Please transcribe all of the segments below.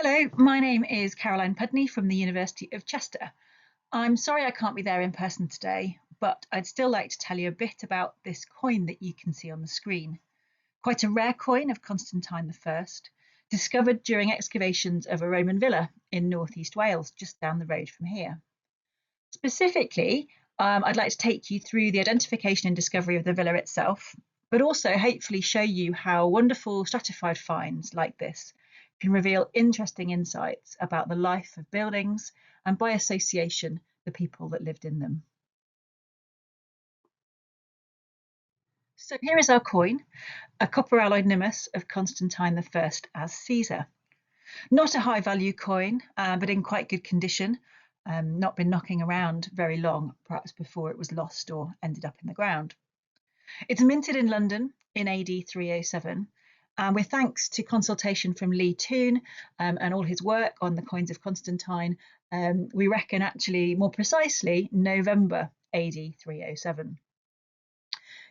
Hello, my name is Caroline Pudney from the University of Chester. I'm sorry I can't be there in person today, but I'd still like to tell you a bit about this coin that you can see on the screen. Quite a rare coin of Constantine I, discovered during excavations of a Roman villa in northeast Wales, just down the road from here. Specifically, I'd like to take you through the identification and discovery of the villa itself, but also hopefully show you how wonderful stratified finds like this can reveal interesting insights about the life of buildings and, by association, the people that lived in them. So here is our coin, a copper alloyed nimbus of Constantine I as Caesar. Not a high value coin, but in quite good condition. Not been knocking around very long, perhaps before it was lost or ended up in the ground. It's minted in London in AD 307, with thanks to consultation from Lee Toone and all his work on the coins of Constantine, we reckon actually more precisely November AD 307.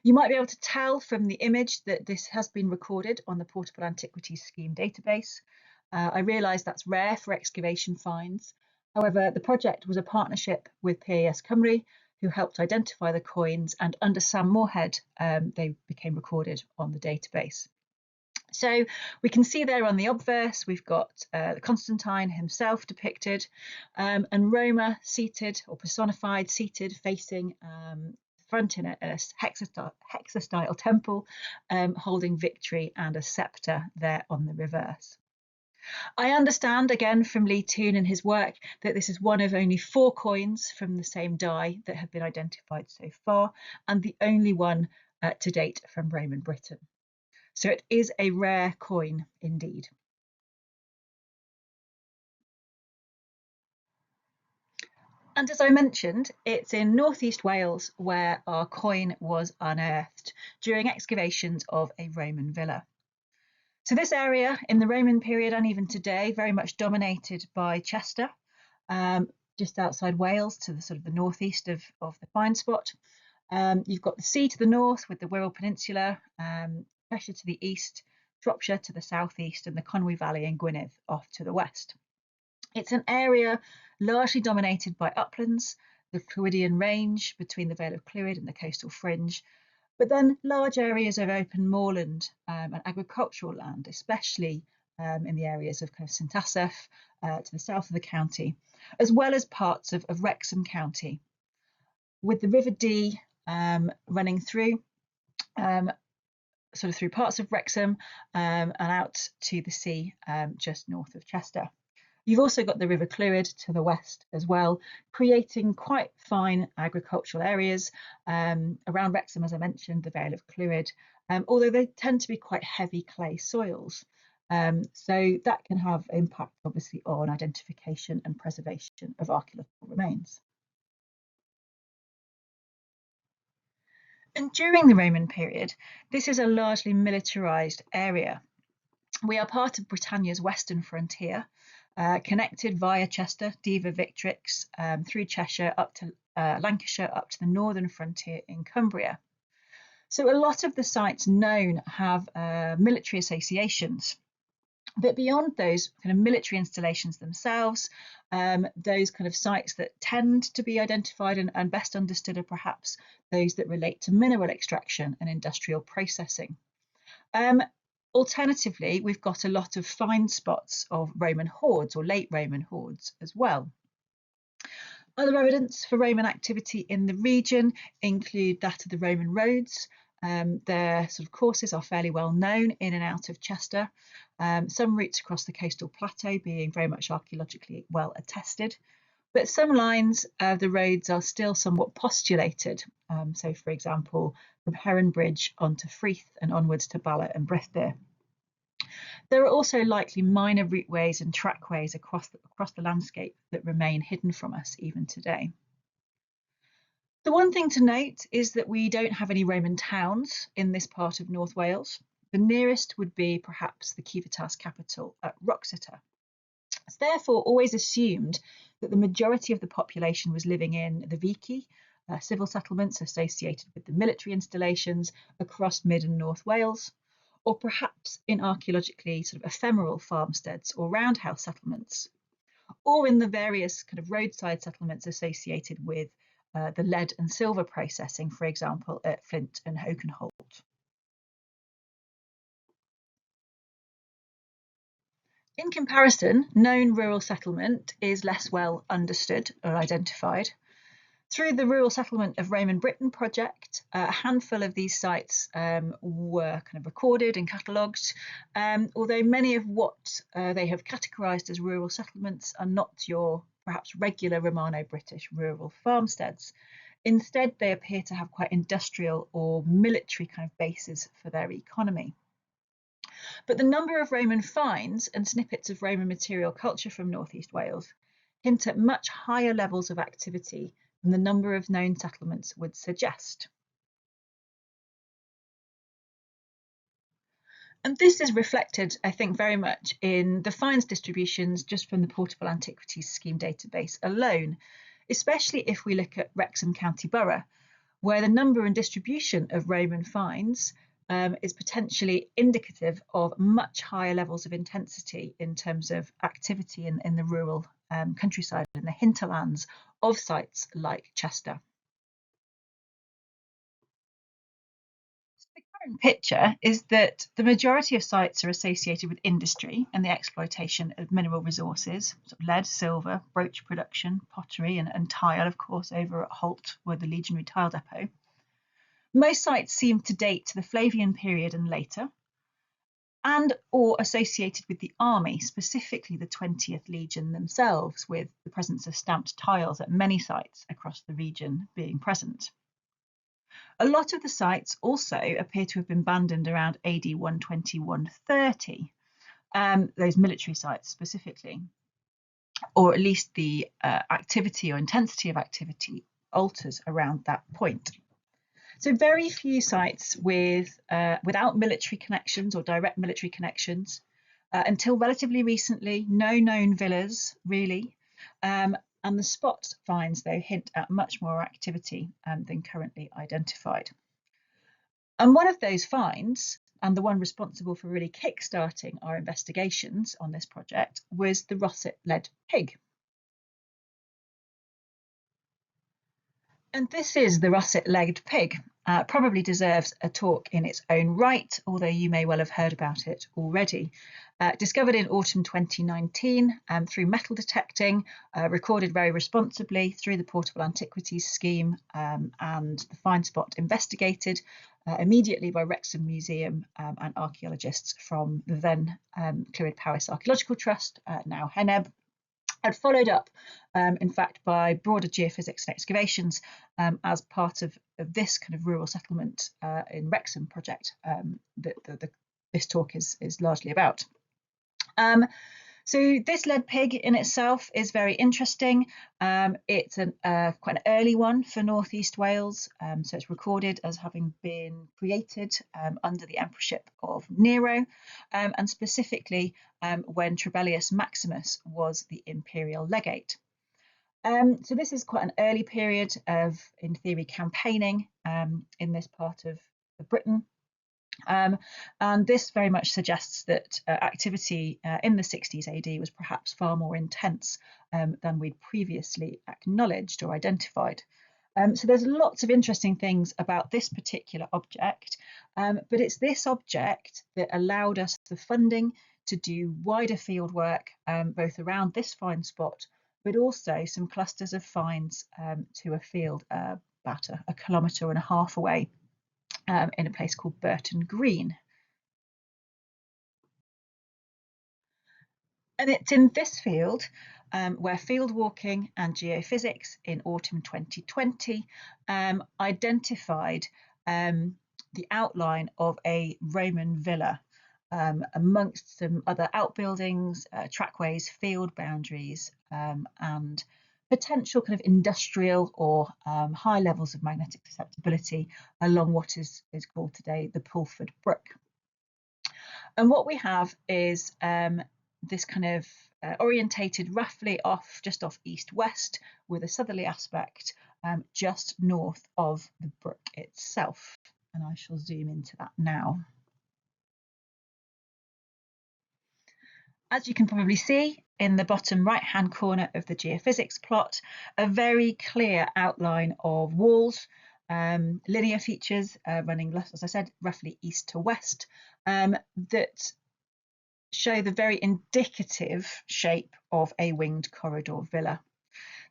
You might be able to tell from the image that this has been recorded on the Portable Antiquities Scheme database. I realise that's rare for excavation finds. However, the project was a partnership with PAS Cymru, who helped identify the coins, and under Sam Moorhead, they became recorded on the database. So we can see there on the obverse, we've got Constantine himself depicted, and Roma seated or personified, seated, facing front in a hexastyle temple, holding victory and a scepter there on the reverse. I understand again from Lee Toone and his work that this is one of only 4 coins from the same die that have been identified so far, and the only one to date from Roman Britain. So it is a rare coin indeed. And as I mentioned, it's in northeast Wales where our coin was unearthed during excavations of a Roman villa. So this area in the Roman period and even today very much dominated by Chester, just outside Wales to the sort of the northeast of the find spot. You've got the sea to the north with the Wirral Peninsula, Cheshire to the east, Shropshire to the southeast, and the Conwy Valley and Gwynedd off to the west. It's an area largely dominated by uplands, the Clwydian range between the Vale of Clwyd and the coastal fringe, but then large areas of open moorland and agricultural land, especially in the areas of kind of St Asaph to the south of the county, as well as parts of Wrexham County, with the River Dee running through, sort of through parts of Wrexham and out to the sea just north of Chester. You've also got the River Clwyd to the west as well, creating quite fine agricultural areas around Wrexham, as I mentioned, the Vale of Clwyd, although they tend to be quite heavy clay soils. So that can have impact, obviously, on identification and preservation of archaeological remains. And during the Roman period, this is a largely militarised area. We are part of Britannia's western frontier, connected via Chester, Diva Victrix, through Cheshire up to Lancashire, up to the northern frontier in Cumbria. So a lot of the sites known have military associations. But beyond those kind of military installations themselves, those kind of sites that tend to be identified and best understood are perhaps those that relate to mineral extraction and industrial processing. Alternatively, we've got a lot of find spots of Roman hoards or late Roman hoards as well. Other evidence for Roman activity in the region include that of the Roman roads. Their sort of courses are fairly well known in and out of Chester. Some routes across the coastal plateau being very much archaeologically well attested, but some lines of the roads are still somewhat postulated. So, for example, from Heron Bridge onto Freeth and onwards to Bala and Brythdir. There are also likely minor routeways and trackways across the landscape that remain hidden from us even today. The one thing to note is that we don't have any Roman towns in this part of North Wales. The nearest would be perhaps the Civitas capital at Wroxeter. It's therefore always assumed that the majority of the population was living in the Vici, civil settlements associated with the military installations across mid and North Wales, or perhaps in archaeologically sort of ephemeral farmsteads or roundhouse settlements, or in the various kind of roadside settlements associated with the lead and silver processing, for example, at Flint and Hokenholt. In comparison, known rural settlement is less well understood or identified. Through the Rural Settlement of Roman Britain project, a handful of these sites were kind of recorded and catalogued, although many of what they have categorised as rural settlements are not your perhaps regular Romano-British rural farmsteads. Instead, they appear to have quite industrial or military kind of bases for their economy. But the number of Roman finds and snippets of Roman material culture from North East Wales hint at much higher levels of activity than the number of known settlements would suggest. And this is reflected, I think, very much in the finds distributions just from the Portable Antiquities Scheme database alone, especially if we look at Wrexham County Borough, where the number and distribution of Roman finds is potentially indicative of much higher levels of intensity in terms of activity in the rural countryside and the hinterlands of sites like Chester. The current picture is that the majority of sites are associated with industry and the exploitation of mineral resources, sort of lead, silver, brooch production, pottery, and tile, of course, over at Holt, where the Legionary Tile Depot. Most sites seem to date to the Flavian period and later, and or associated with the army, specifically the 20th Legion themselves, with the presence of stamped tiles at many sites across the region being present. A lot of the sites also appear to have been abandoned around AD 120, 130, those military sites specifically, or at least the activity or intensity of activity alters around that point. So very few sites without military connections or direct military connections. Until relatively recently, no known villas really, and the spot finds though hint at much more activity than currently identified. And one of those finds, and the one responsible for really kick-starting our investigations on this project, was the Russet lead pig. And this is the russet-legged pig. Probably deserves a talk in its own right, although you may well have heard about it already. Discovered in autumn 2019 through metal detecting, recorded very responsibly through the Portable Antiquities Scheme, and the find spot investigated immediately by Wrexham Museum and archaeologists from the then Clwyd Powys Archaeological Trust, now HENEB, and followed up, in fact, by broader geophysics and excavations as part of this kind of rural settlement in Wrexham project that this talk is largely about. So this lead pig in itself is very interesting. It's quite an early one for North East Wales, so it's recorded as having been created under the emperorship of Nero, and specifically when Trebellius Maximus was the imperial legate. So this is quite an early period of, in theory, campaigning in this part of Britain. And this very much suggests that activity in the 60s AD was perhaps far more intense than we'd previously acknowledged or identified. So there's lots of interesting things about this particular object, but it's this object that allowed us the funding to do wider field work, both around this find spot, but also some clusters of finds to a field about a kilometre and a half away in a place called Burton Green. And it's in this field where field walking and geophysics in autumn 2020 identified the outline of a Roman villa amongst some other outbuildings, trackways, field boundaries, and potential kind of industrial or high levels of magnetic susceptibility along what is called today the Pulford Brook. And what we have is this kind of orientated roughly just off east-west with a southerly aspect just north of the brook itself. And I shall zoom into that now. As you can probably see in the bottom right-hand corner of the geophysics plot, a very clear outline of walls, linear features running, as I said, roughly east to west, that show the very indicative shape of a winged corridor villa.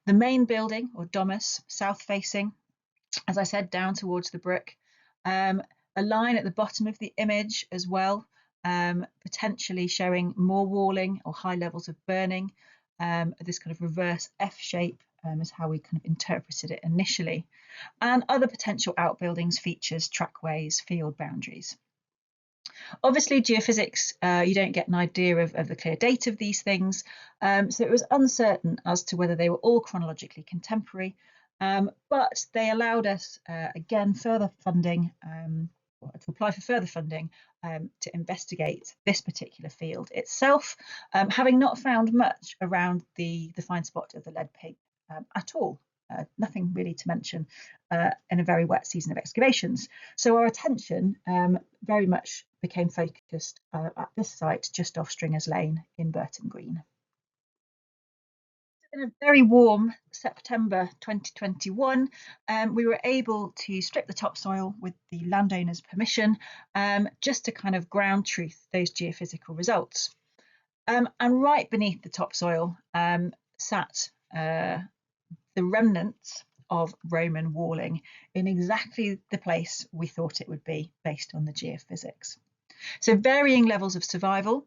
The main building, or domus, south-facing, as I said, down towards the brook. A line at the bottom of the image as well, potentially showing more walling or high levels of burning. This kind of reverse F shape is how we kind of interpreted it initially. And other potential outbuildings, features, trackways, field boundaries. Obviously, geophysics, you don't get an idea of the clear date of these things, so it was uncertain as to whether they were all chronologically contemporary, but they allowed us, again, further funding, to apply for further funding to investigate this particular field itself, having not found much around the find spot of the lead pig at all. Nothing really to mention in a very wet season of excavations. So our attention very much became focused at this site just off Stringers Lane in Burton Green. In a very warm September 2021, we were able to strip the topsoil with the landowner's permission, just to kind of ground truth those geophysical results. And right beneath the topsoil sat the remnants of Roman walling in exactly the place we thought it would be based on the geophysics. So varying levels of survival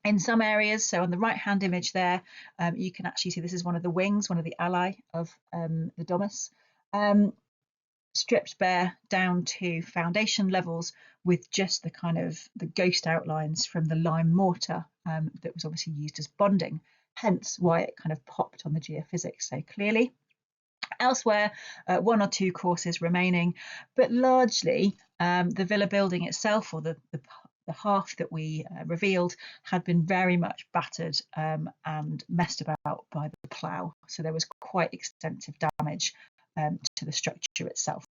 in some areas. So on the right hand image there, you can actually see this is one of the wings, one of the alae of the domus, stripped bare down to foundation levels with just the kind of the ghost outlines from the lime mortar that was obviously used as bonding, hence why it kind of popped on the geophysics so clearly. Elsewhere, one or two courses remaining, but largely the villa building itself, or the half that we revealed, had been very much battered and messed about by the plough. So there was quite extensive damage to the structure itself.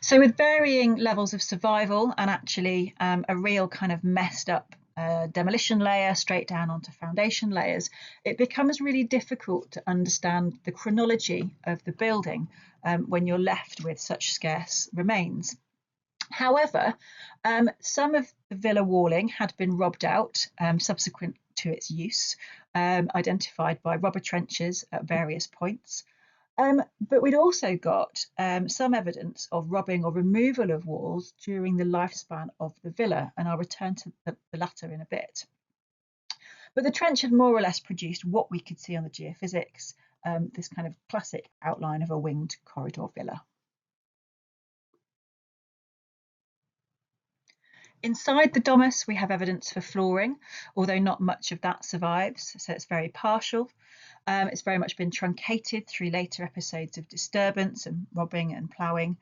So with varying levels of survival and actually a real kind of messed up demolition layer straight down onto foundation layers, it becomes really difficult to understand the chronology of the building when you're left with such scarce remains. However, some of the villa walling had been robbed out subsequent to its use, identified by robber trenches at various points. But we'd also got some evidence of robbing or removal of walls during the lifespan of the villa, and I'll return to the latter in a bit. But the trench had more or less produced what we could see on the geophysics, this kind of classic outline of a winged corridor villa. Inside the domus, we have evidence for flooring, although not much of that survives, so it's very partial. It's very much been truncated through later episodes of disturbance and robbing and ploughing.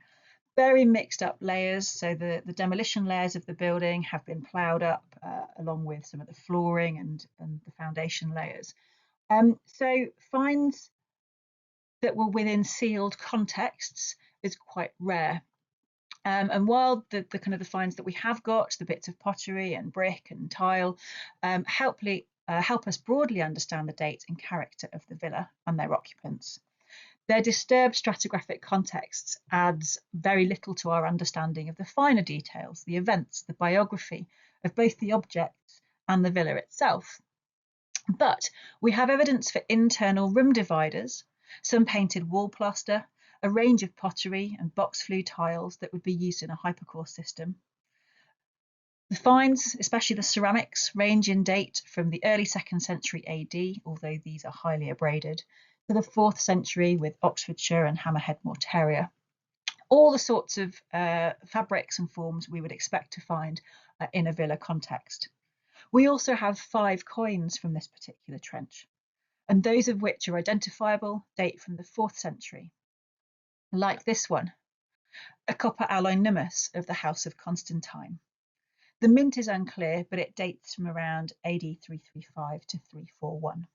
Very mixed up layers, so the demolition layers of the building have been ploughed up along with some of the flooring and the foundation layers. So finds that were within sealed contexts is quite rare. And while the kind of the finds that we have got, the bits of pottery and brick and tile, help us broadly understand the date and character of the villa and their occupants, their disturbed stratigraphic context adds very little to our understanding of the finer details, the events, the biography of both the objects and the villa itself. But we have evidence for internal room dividers, some painted wall plaster, a range of pottery and box flue tiles that would be used in a hypercore system. The finds, especially the ceramics, range in date from the early 2nd century AD, although these are highly abraded, to the 4th century with Oxfordshire and Hammerhead mortaria. All the sorts of fabrics and forms we would expect to find in a villa context. We also have 5 coins from this particular trench, and those of which are identifiable date from the 4th century. Like this one, a copper alloy nummus of the House of Constantine. The mint is unclear, but it dates from around AD 335 to 341.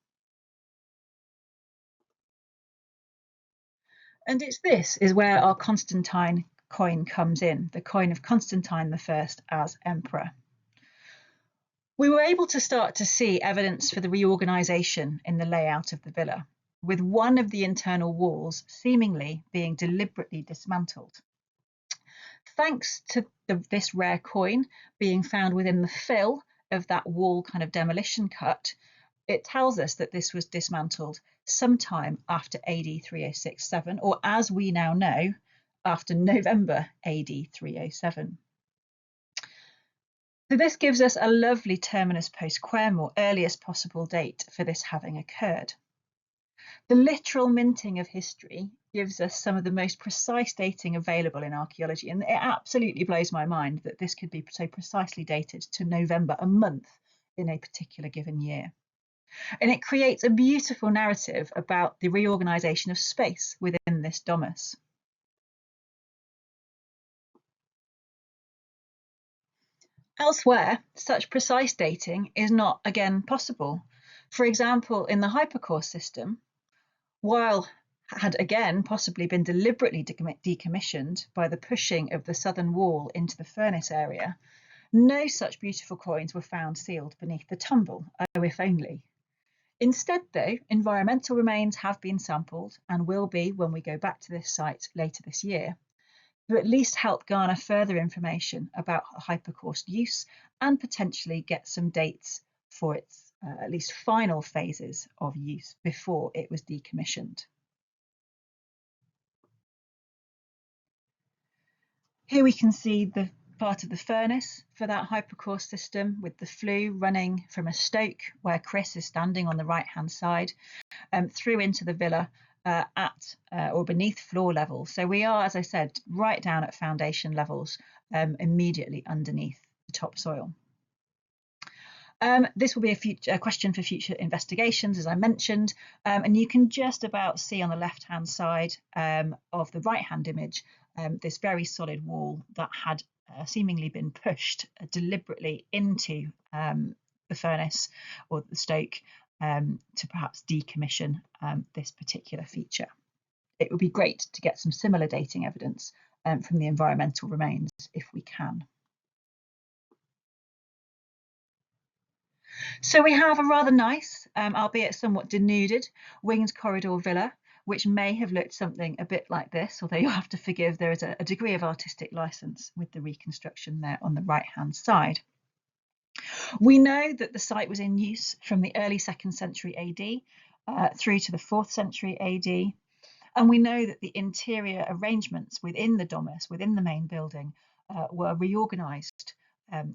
And this is where our Constantine coin comes in, the coin of Constantine I as emperor. We were able to start to see evidence for the reorganisation in the layout of the villa, with one of the internal walls seemingly being deliberately dismantled. Thanks to this rare coin being found within the fill of that wall kind of demolition cut, it tells us that this was dismantled sometime after AD 3067, or as we now know, after November AD 307. So this gives us a lovely terminus post quem, or earliest possible date for this having occurred. The literal minting of history gives us some of the most precise dating available in archaeology, and it absolutely blows my mind that this could be so precisely dated to November, a month in a particular given year. And it creates a beautiful narrative about the reorganisation of space within this domus. Elsewhere, such precise dating is not again possible. For example, in the hypercore system, while had again possibly been deliberately decommissioned by the pushing of the southern wall into the furnace area, no such beautiful coins were found sealed beneath the tumble, oh if only. Instead, though, environmental remains have been sampled and will be when we go back to this site later this year, to at least help garner further information about hypercore's use and potentially get some dates for its at least final phases of use before it was decommissioned. Here we can see the part of the furnace for that hypercore system, with the flue running from a stoke where Chris is standing on the right hand side, through into the villa at or beneath floor level. So we are, as I said, right down at foundation levels, immediately underneath the topsoil. This will be a question for future investigations, as I mentioned, and you can just about see on the left-hand side of the right-hand image this very solid wall that had seemingly been pushed deliberately into the furnace or the stoke to perhaps decommission this particular feature. It would be great to get some similar dating evidence from the environmental remains if we can. So we have a rather nice, albeit somewhat denuded, winged corridor villa, which may have looked something a bit like this, although you'll have to forgive there is a degree of artistic license with the reconstruction there on the right-hand side. We know that the site was in use from the early 2nd century AD through to the 4th century AD, and we know that the interior arrangements within the domus, within the main building, were reorganised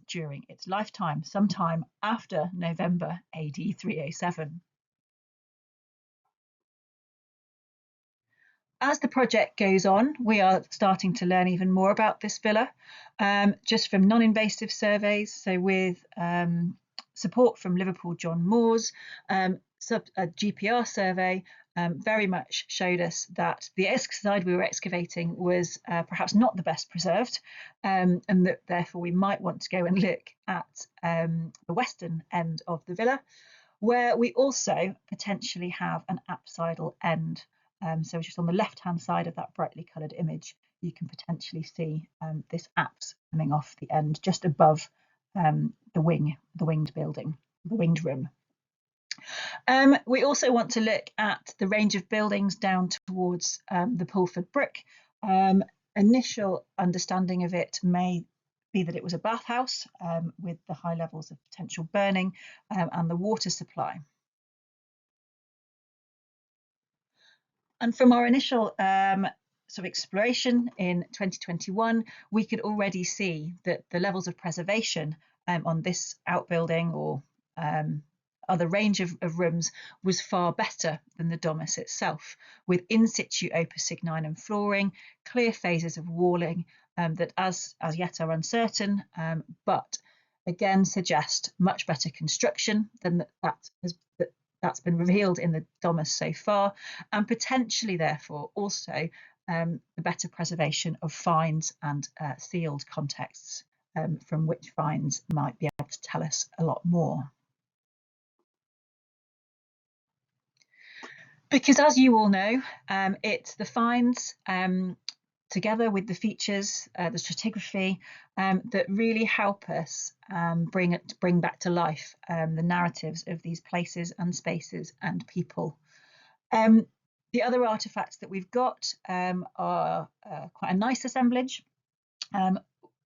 during its lifetime, sometime after November AD 307. As the project goes on, we are starting to learn even more about this villa, just from non-invasive surveys. So with support from Liverpool John Moore's a GPR survey very much showed us that the side we were excavating was perhaps not the best preserved, and that therefore we might want to go and look at the western end of the villa, where we also potentially have an apsidal end. So just on the left-hand side of that brightly coloured image, you can potentially see this apse coming off the end just above the winged building, the winged room. We also want to look at the range of buildings down towards the Pulford brick. Initial understanding of it may be that it was a bathhouse with the high levels of potential burning and the water supply. And from our initial sort of exploration in 2021, we could already see that the levels of preservation on this outbuilding or other range of rooms was far better than the domus itself, with in situ opus signinum flooring, clear phases of walling that as yet are uncertain, but again suggest much better construction than that's been revealed in the domus so far, and potentially therefore also the better preservation of finds and sealed contexts from which finds might be able to tell us a lot more. Because as you all know, it's the finds to together with the features, the stratigraphy, that really help us bring back to life the narratives of these places and spaces and people. The other artefacts that we've got are quite a nice assemblage.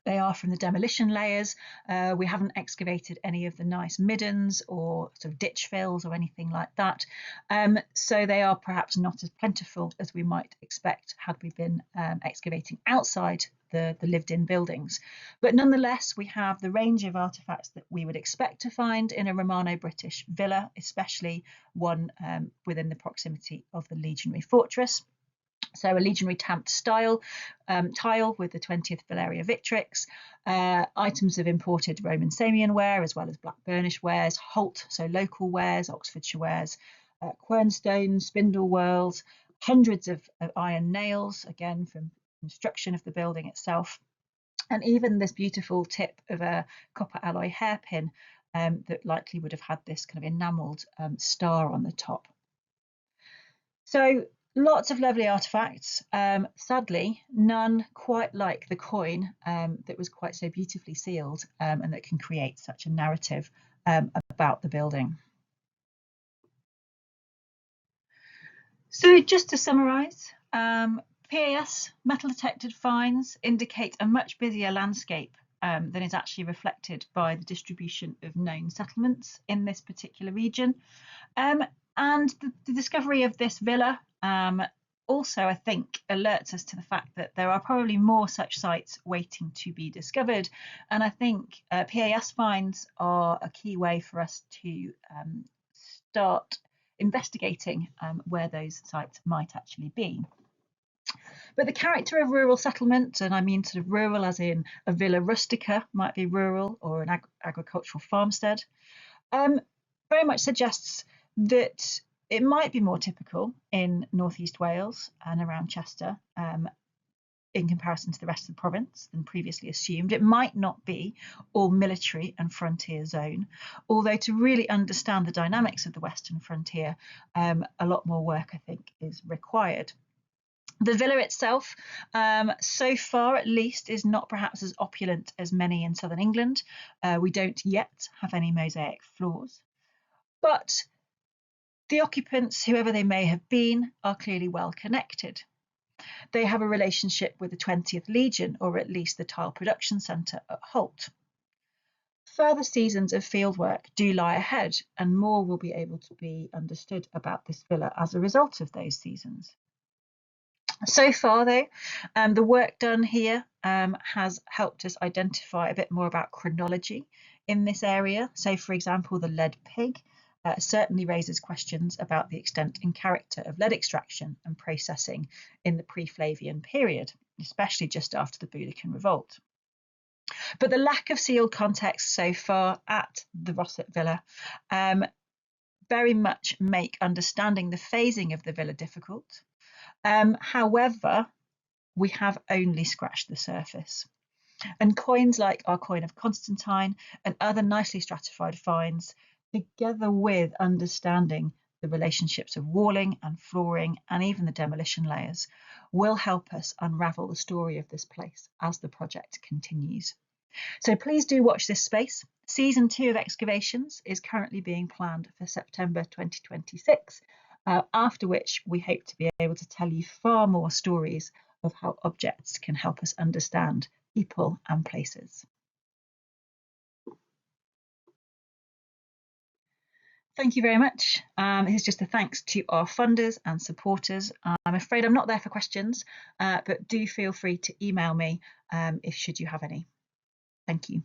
They are from the demolition layers. We haven't excavated any of the nice middens or sort of ditch fills or anything like that. So they are perhaps not as plentiful as we might expect had we been excavating outside the lived-in buildings. But nonetheless, we have the range of artefacts that we would expect to find in a Romano-British villa, especially one within the proximity of the legionary fortress. So a legionary tamped style tile with the 20th Valeria Victrix, items of imported Roman Samian ware, as well as Black Burnish wares, Holt, so local wares, Oxfordshire wares, quernstones, spindle whorls, hundreds of iron nails, again from construction of the building itself, and even this beautiful tip of a copper alloy hairpin that likely would have had this kind of enamelled star on the top. So lots of lovely artefacts. Sadly, none quite like the coin that was quite so beautifully sealed and that can create such a narrative about the building. So just to summarise, PAS metal detected finds indicate a much busier landscape than is actually reflected by the distribution of known settlements in this particular region. And the discovery of this villa also, I think, alerts us to the fact that there are probably more such sites waiting to be discovered. And I think PAS finds are a key way for us to start investigating where those sites might actually be. But the character of rural settlement, and I mean sort of rural as in a villa rustica might be rural, or an agricultural farmstead, very much suggests that it might be more typical in northeast Wales and around Chester in comparison to the rest of the province than previously assumed. It might not be all military and frontier zone, although to really understand the dynamics of the western frontier, a lot more work, I think, is required. The villa itself, so far at least, is not perhaps as opulent as many in southern England. We don't yet have any mosaic floors. But the occupants, whoever they may have been, are clearly well connected. They have a relationship with the 20th Legion, or at least the Tile Production Centre at Holt. Further seasons of fieldwork do lie ahead, and more will be able to be understood about this villa as a result of those seasons. So far, though, the work done here has helped us identify a bit more about chronology in this area. So, for example, the lead pig certainly raises questions about the extent and character of lead extraction and processing in the pre-Flavian period, especially just after the Boudiccan Revolt. But the lack of sealed context so far at the Rosset Villa very much make understanding the phasing of the villa difficult. However, we have only scratched the surface. And coins like our coin of Constantine and other nicely stratified finds, together with understanding the relationships of walling and flooring and even the demolition layers, will help us unravel the story of this place as the project continues. So please do watch this space. Season 2 of excavations is currently being planned for September 2026, after which we hope to be able to tell you far more stories of how objects can help us understand people and places. Thank you very much. Here's just a thanks to our funders and supporters. I'm afraid I'm not there for questions, but do feel free to email me if should you have any. Thank you.